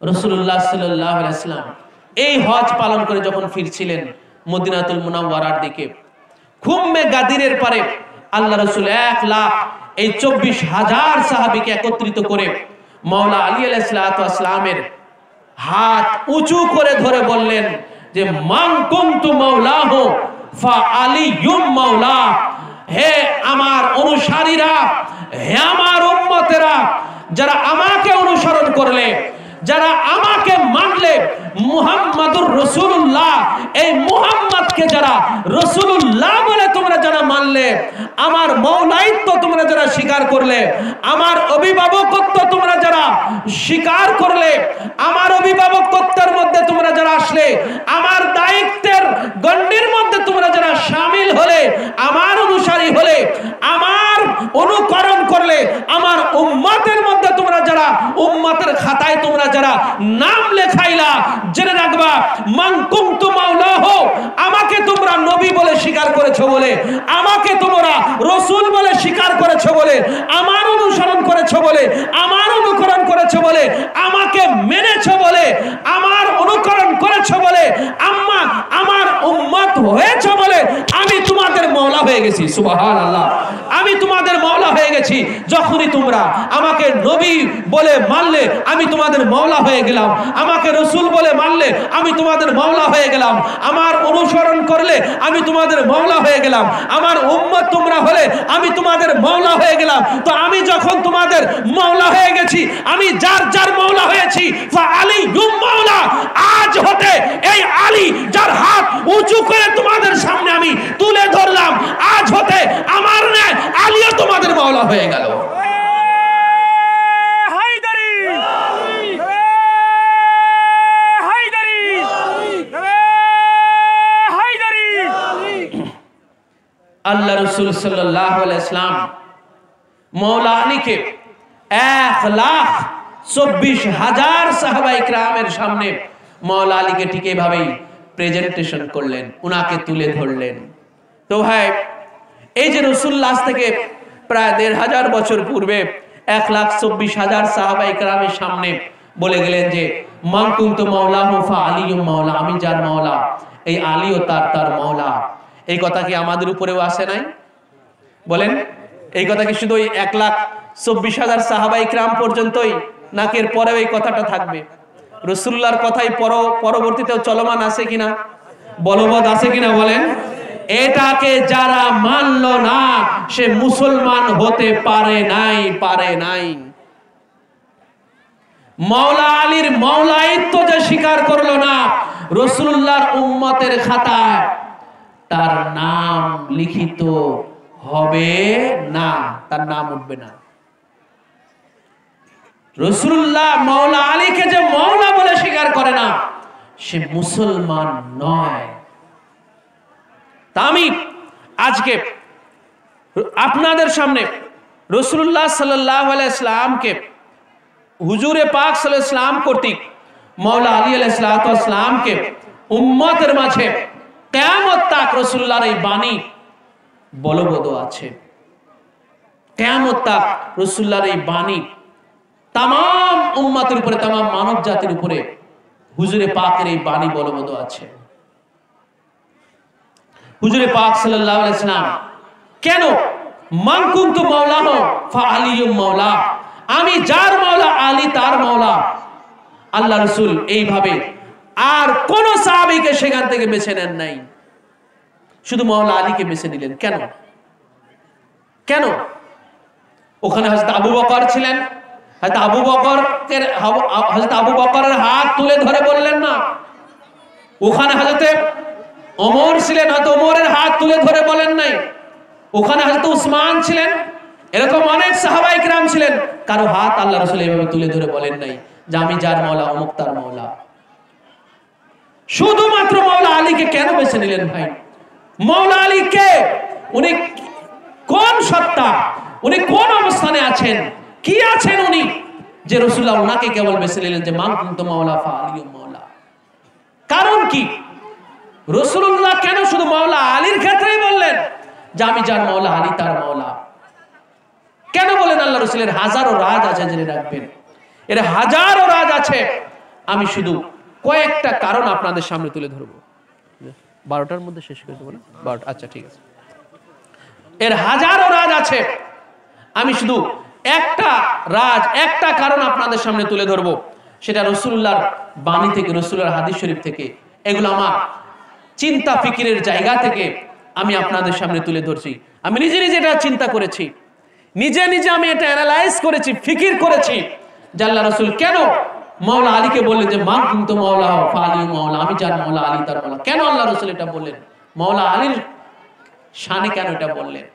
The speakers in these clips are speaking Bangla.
রাসূলুল্লাহ সাল্লাল্লাহু আলাইহি ওয়াসাল্লাম এই হজ পালন করে যখন ফিরছিলেন মদিনাতুল মুনাওয়ারার দিকে, খুম্মে গাদিরের পারে আল্লাহ রাসূল 1,00,000 এই 24,000 সাহাবীকে একত্রিত করে মাওলা আলী আলাইহিস সালাতু ওয়াস সালামের হাত উঁচু করে ধরে বললেন যে মান কুনতু মাওলাহু ফা আলিয়ুম মাওলা। হে আমার অনুসারীরা, হে আমার উম্মতেরা, যারা আমাকে অনুসরণ করলে, যারা আমাকে মানলে, মুহাম্মাদুর রাসূলুল্লাহ, এই মুহাম্মদকে যারা রাসূলুল্লাহ বলে তোমরা যারা মানলে, আমার মৌলাইত্ব তোমরা যারা স্বীকার করলে, আমার অভিভাবকত্ব তোমরা যারা স্বীকার করলে, আমার অভিভাবকত্বের মধ্যে তোমরা যারা আসলে, আমার দায়িত্বের গণ্ডির মধ্যে তোমরা যারা শামিল হলে, আমার অনুসারী হলে, আমার অনুকরণ করলে, আমার উম্মতের মধ্যে তোমরা যারা উম্মতের খাতায় তোমরা যারা নাম লেখাইলা, জেনে রাখবা মান কুনতু মাওলাহু, আমাকে তোমরা নবী বলে স্বীকার করেছো বলে, আমাকে তোমরা রাসূল বলে স্বীকার করেছো বলে, আমার অনুসরণ করেছো বলে, আমার অনুকরণ করেছো বলে, আমাকে মেনেছো বলে, আমার অনুকরণ করেছো বলে, আমার উম্মত হয়েছো বলে আমি তোমাদের মাওলা হয়ে গেছি। সুবহানাল্লাহ, আমি তোমাদের মাওলা হয়ে গেছি। যখনই তোমরা আমাকে নবী বলে মানলে আমি তোমাদের মাওলা হয়ে গেলাম, আমাকে রাসূল বলে মানলে আমি তোমাদের মাওলা হয়ে গেলাম, আমার অনুসরণ করলে আমি তোমাদের মাওলা হয়ে গেলাম, আমার উম্মত তোমরা হলে আমি তোমাদের মাওলা হয়ে গেলাম। তো আমি যখন তোমাদের মাওলা হয়ে গেছি, আমি যার যার মাওলা হয়েছি, ফা আলিয়ুম মাওলা, আজ হতে এই আলী যার হাত উঁচু করে তোমাদের সামনে আমি তুলে ধরলাম, আজ হতে আমার ন্যায় আলীও তোমাদের মাওলা হয়ে গেল। আল্লাহ রাসূল সাল্লাল্লাহু আলাইহি ওয়াসাল্লাম মাওলা আলীকে 1,24,000 সাহাবায়ে কিরামের সামনে মাওলা আলীকে ঠিক এইভাবেই প্রেজেন্টেশন করলেন, উনাকে তুলে ধরলেন। তো ভাই, এই যে রাসূলুল্লাহ থেকে প্রায় 1,500 বছর পূর্বে 1,24,000 সাহাবায়ে কিরামের সামনে বলে গেলেন যে মান কুনতু মাওলাহু ফা আলিয়ুম মাওলা, আমি যার মাওলা এই আলীও তার মাওলা। এই কথা কি আমাদের উপরেও আসে নাই? বলেন, এই কথা কি শুধু 1,24,000 সাহাবায়ে কিরাম পর্যন্তই, নাকি এর পরেও এই কথাটা থাকবে? রাসূলুল্লাহর কথাই পরবর্তীতেও চলমান আছে কিনা, বলবৎ আছে কিনা বলেন? এটাকে যারা মানলো না সে মুসলমান হতে পারে নাই। মাওলা আলীর মাওলাইত্ব যে স্বীকার করলো না, রাসূলুল্লাহর উম্মতের খাতায় তার নাম লিখিত হবে না, তার নাম উঠবে না। রাসূলুল্লাহ মাওলা আলীকে যে মাওলা বলে স্বীকার করে না, সে মুসলমান নয়। তা আমি আজকে আপনাদের সামনে রাসূলুল্লাহ সাল্লাল্লাহু আলাইহি ওয়াসাল্লামকে হুজুরে পাক সাল্লাল্লাহু আলাইহি ওয়াসাল্লাম কর্তৃক মাওলা আলী আলাইহিস সালাতু ওয়াস সালামকে উম্মতের মাঝে কিয়ামত তাক রাসূলুল্লাহর এই বাণী বলবৎ আছে। কিয়ামত তাক রাসূলুল্লাহর এই বাণী তাম উম্মতের উপরে, তাম মানব জাতির উপরে হুজুরে পাকের এই বাণী বলবৎ আছে। হুজুরে পাক সাল্লাল্লাহু আলাইহি ওয়াসাল্লাম কেন মান কুনতু মাওলাহু ফা আলিয়ুম মাওলা, আমি যার মাওলা আলী তার মাওলা, আল্লাহ রাসূল এইভাবে আর কোন সাহাবীকে সেখান থেকে বেছে নেন নাই, শুধু মাওলা আলীকে বেছে নিলেন। কেন? ওখানে হযরত আবু বকর ছিলেন, হযরত আবু বকরের হাত তুলে ধরে বললেন না। ওখানে হযরত ওমর ছিলেন, হযরত ওমরের হাত তুলে ধরে বলেন নাই। ওখানে হযরত উসমান ছিলেন, এরকম অনেক সাহাবায়ে কিরাম ছিলেন, কারো হাত আল্লাহ রাসূল এইভাবে তুলে ধরে বলেন নাই যে আমি যার মাওলা অমুক তার মাওলা। শুধুমাত্র মাওলা আলীকে কেন বেছে নিলেন ভাই? মাওলা আলী কে? উনি কোন সত্তা, উনি কোন অবস্থানে আছেন, কি আছেন উনি, যে রাসূলুল্লাহ ওনাকে কেবল বেছে নিলেন যে মান কুনতু মাওলা ফা আলিয়ুম মাওলা? কারণ কি? রাসূলুল্লাহ কেন শুধু মাওলা আলীর ক্ষেত্রেই বললেন যে আমি যার মাওলা আলী তার মাওলা? কেন বলেন? আল্লাহ রাসূলের হাজারো রাজ আছে, জেনে রাখবেন, এর হাজারো রাজ আছে। আমি শুধু কয়েকটা কারণ আপনাদের সামনে তুলে ধরবো। 12টার মধ্যে শেষ করে দেবো না? 12টা, আচ্ছা ঠিক আছে। এর হাজারো রাজ আছে, আমি শুধু একটা কারণ আপনাদের সামনে তুলে ধরবো, সেটা রাসূলুল্লাহর বাণী থেকে, রাসূলুল্লাহর হাদিস শরীফ থেকে। এগুলো আমার চিন্তা ফিকিরের জায়গা থেকে আমি আপনাদের সামনে তুলে ধরছি। আমি নিজে এটা চিন্তা করেছি, নিজে আমি এটা অ্যানালাইজ করেছি, ফিকির করেছি যে আল্লাহ রাসূল কেন মাওলা আলীকে বললেন যে মান কুনতু মাওলা ফালি মাওলা, আমি যার মাওলা আলী তার মাওলা। কেন আল্লাহ রাসূল এটা বললেন? মাওলা আলীর শানে কেন এটা বললেন?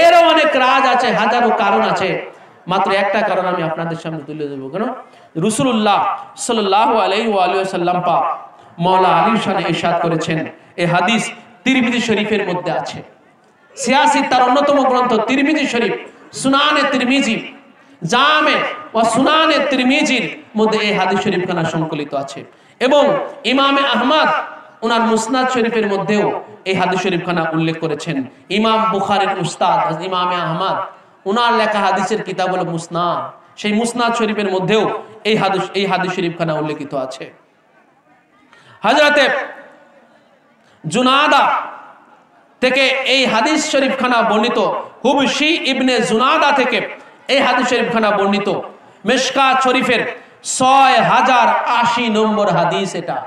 এরও অনেক রাজ আছে, হাজারো কারণ আছে, মাত্র একটা কারণ আমি আপনাদের সামনে তুলে দেবো। কেন? রাসূলুল্লাহ সাল্লাল্লাহু আলাইহি ওয়া আলিহি ওয়াসাল্লাম পাক মাওলা আলীর শানে ইরশাদ করেছেন। এই হাদিস তিরমিজি শরীফের মধ্যে আছে। সিয়াসিত তার অন্যতম গ্রন্থ তিরমিজি শরীফ, সুনানে তিরমিজি, জামে ওয়া সুনানে তিরমিজির মধ্যে এই হাদিস শরীফখানা সংকলিত আছে। এবং ইমামে আহমদ ওনার মুসনাদ শরীফের মধ্যেও এই হাদিস শরীফখানা উল্লেখ করেছেন। ইমাম বুখারীর উস্তাদ ইমামে আহমদ, ওনার লেখা হাদিসের কিতাব হলো মুসনাদ, সেই মুসনাদ শরীফের মধ্যেও এই হাদিস শরীফখানা উল্লেখিত আছে। হযরতে জুনাদা থেকে এই হাদিস শরীফখানা বর্ণিত, হুবশি ইবনে জুনাদা থেকে এই হাদিস শরীফখানা বর্ণিত। মিশকাত শরীফের 6080 নম্বর হাদিস। এটা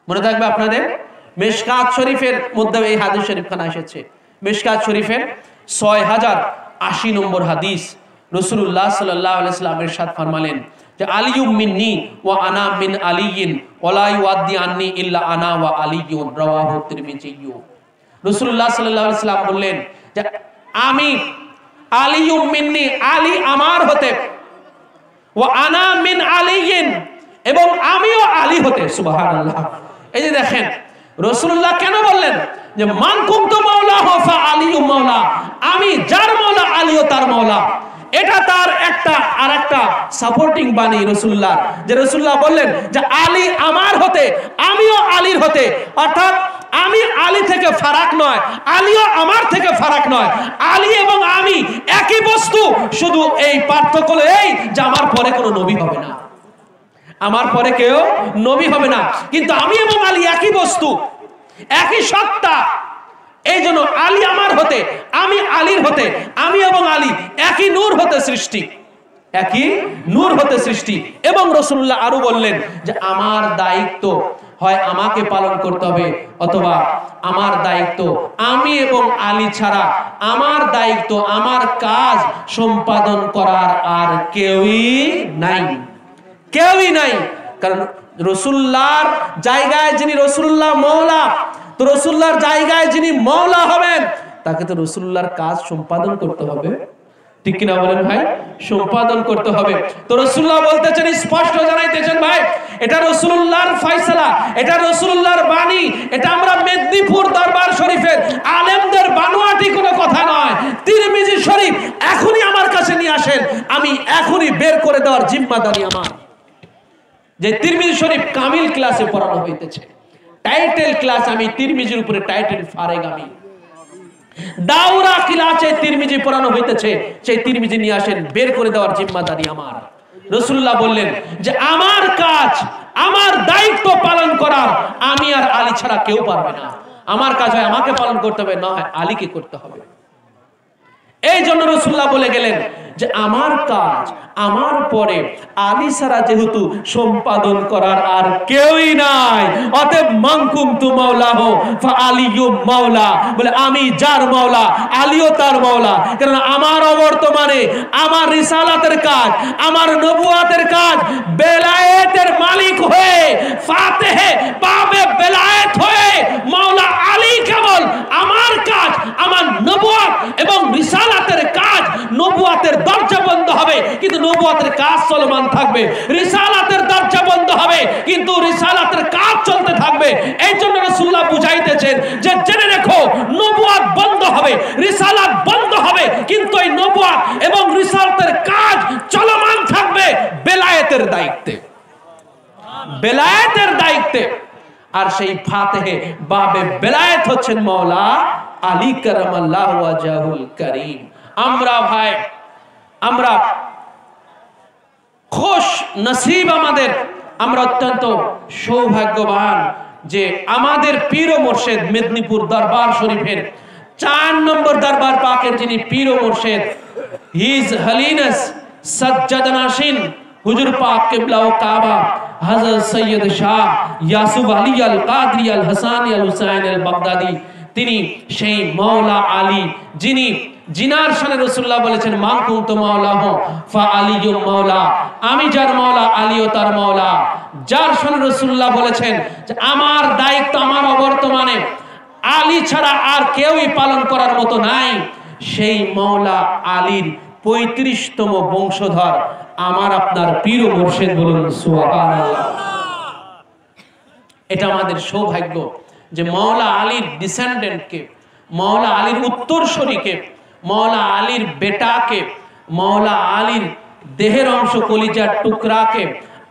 মনে থাকবে আপনাদের, মিশকাত শরীফের মধ্যে এই হাদিস শরীফখানা এসেছে। মিশকাত শরীফের 6080 নম্বর হাদিস। রাসূলুল্লাহ সাল্লাল্লাহু আলাইহি ওয়াসাল্লাম ইরশাদ ফরমালেন যে আলিয়ুম মিন্নি ওয়া আনা মিন আলিয়িন ওয়া লা ইউআদ্দি আন্নি ইল্লা আনা ওয়া আলিয়ুন, রাওয়াহু তিরমিজি। রাসূলুল্লাহ সাল্লাল্লাহু আলাইহি ওয়াসাল্লাম বললেন যে আমি আলিয়ুম মিন্নি, আলী আমার হতে, ওয়া আনা মিন আলিয়িন, এবং আমিও আলী হতে। সুবহানাল্লাহ। এই যে দেখেন রাসূলুল্লাহ কেন বললেন যে মান কুনতু মাওলাহু ফা আলিয়ু মাওলা, আমি যার মাওলা আলীও তার মাওলা। এটা তার আরেকটা সাপোর্টিং বাণী রাসূলুল্লাহ, যে রাসূলুল্লাহ বললেন যে আলী আমার হতে, আমিও আলীর হতে, অর্থাৎ আমি আলী থেকে ফারাক নয়, আলীও আমার থেকে ফারাক নয়। আলী এবং আমি একই বস্তু, শুধু এই পার্থক্য হলো এই যে আমার পরে কোনো নবী হবে না, আমার পরে কেউ নবী হবে না, কিন্তু আমি এবং আলী একই বস্তু, একই সত্তা। এই জন্য আলী আমার হতে, আমি আলীর হতে, আমি এবং আলী একই নূর হতে সৃষ্টি, একই নূর হতে সৃষ্টি। এবং রাসূলুল্লাহ আরো বললেন যে আমার দায়িত্ব হয় আমাকে পালন করতে হবে, অথবা আমার দায়িত্ব আমি এবং আলী ছাড়া আমার দায়িত্ব, আমার কাজ সম্পাদন করার আর কেউই নাই। কারণ রাসূলুল্লাহর জায়গায় যিনি রাসূলুল্লাহ মওলা, তো রাসূলুল্লাহর জায়গায় যিনি মওলা হবেন তাকে তো রাসূলুল্লাহর কাজ সম্পাদন করতে হবে, ঠিক কিনা বলেন ভাই? সম্পাদন করতে হবে। তো রাসূলুল্লাহ বলতেছেন, স্পষ্ট জানাইতেছেন ভাই, এটা রাসূলুল্লাহর ফয়সালা, এটা রাসূলুল্লাহর বাণী, এটা আমরা মেদিনীপুর দরবার শরীফের আলেমদের বানোয়াটি কোনো কথা নয়। তিরমিজি শরীফ এখনই আমার কাছে নিয়ে আসেন, আমি এখনই বের করে দেওয়ার জিম্মাদারি আমার। যে তিরমিজি শরীফ কামিল ক্লাসে পড়ানো হইতেছে, টাইটেল ক্লাস, আমি তিরমিজির উপরে টাইটেল ফারেগ, আমি দাওরা ক্লাসে তিরমিজি পড়ানো হইতেছে, সেই তিরমিজি নিয়ে আসেন, বের করে দেওয়ার জিম্মাদারি আমার। রাসূলুল্লাহ বললেন যে আমার কাজ, আমার দায়িত্ব পালন করার আমি আর আলী ছাড়া কেউ পারবে না। আমার কাজ হয় আমাকে পালন করতে হবে, না হয় আলীকে করতে হবে। এই জন্য রাসূলুল্লাহ বলে গেলেন যে আমার কাজ আমার পরে আলী ছাড়া যেহেতু সম্পাদন করার আর কেউই নাই, অতএব মান কুনতু মাওলাহু ফা আলিয়্যু মাওলা, বলে আমি যার মাওলা আলীও তার মাওলা। কারণ আমার অবর্তমানে আমার রিসালাতের কাজ, আমার নবুয়াতের কাজ, বেলায়েতের মালিক হয়ে, ফাতেহে বাবে বেলায়েত হয়ে মাওলা আলী কেবল আমার কাজ, আমার নবুয়াত এবং রিসালাতের কাজ, নবুয়াতের দরজা বন্ধ হবে কিন্তু নবুয়াতের কাজ চলমান থাকবে, রিসালাতের দরজা বন্ধ হবে কিন্তু রিসালাতের কাজ চলতে থাকবে। এই জন্য রাসূলুল্লাহ বুঝাইতেছেন যে জেনে রেখো, নবুয়াত বন্ধ হবে, রিসালাত বন্ধ হবে, কিন্তু এই নবুয়াত এবং রিসালাতের কাজ চলমান থাকবে বেলায়েতের দায়িত্বে, বেলায়েতের দায়িত্বে। আর সেই ফাতেহে বাবে বেলায়েত হচ্ছেন মাওলা আলী কারামাল্লাহু ওয়াজহুল কারীম। আমরা ভাই, আমরা খুশ নসিব, আমরা অত্যন্ত সৌভাগ্যবান যে আমাদের পীর ও মুর্শিদ মেদিনীপুর দরবার শরীফের 4 নম্বর দরবার পাকের যিনি পীর ও মুর্শিদ হিজ হলিনেস সজ্জাদনাশিন হুজুর পাক কিবলা ও কাবা হযরত সৈয়দ শাহ ইয়াসুফ আলী আল কাদরি আল হাসানি আল হুসাইন আল বাগদাদি, তিনি সেই মাওলা আলী যিনি জিনার শানে রাসূলুল্লাহ বলেছেন মান কুনতু মাওলাহু ফা আলিয়ুম মাওলা, আমি যার মাওলা আলীও তার মাওলা। যার শানে রাসূলুল্লাহ বলেছেন যে আমার দায়িত্ব আমার অবর্তমানে আলী ছাড়া আর কেউই পালন করার মতো নাই, সেই মাওলা আলীর 35তম বংশধর আমার আপনার পীর ও মুর্শিদ, বলুন সুবহানাল্লাহ। এটা আমাদের সৌভাগ্য যে মাওলা আলীর ডিসেন্ডেন্টকে, মাওলা আলীর উত্তরসূরিকে, মাওলা আলীর বেটাকে, মাওলা আলীর দেহের অংশ কলিজার টুকরাকে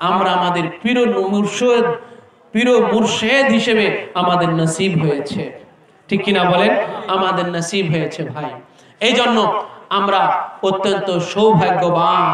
আমরা আমাদের পীর ও মুর্শিদ হিসেবে আমাদের নসিব হয়েছে। ঠিক কিনা বলেন? আমাদের নসিব হয়েছে ভাই। এই জন্য আমরা অত্যন্ত সৌভাগ্যবান।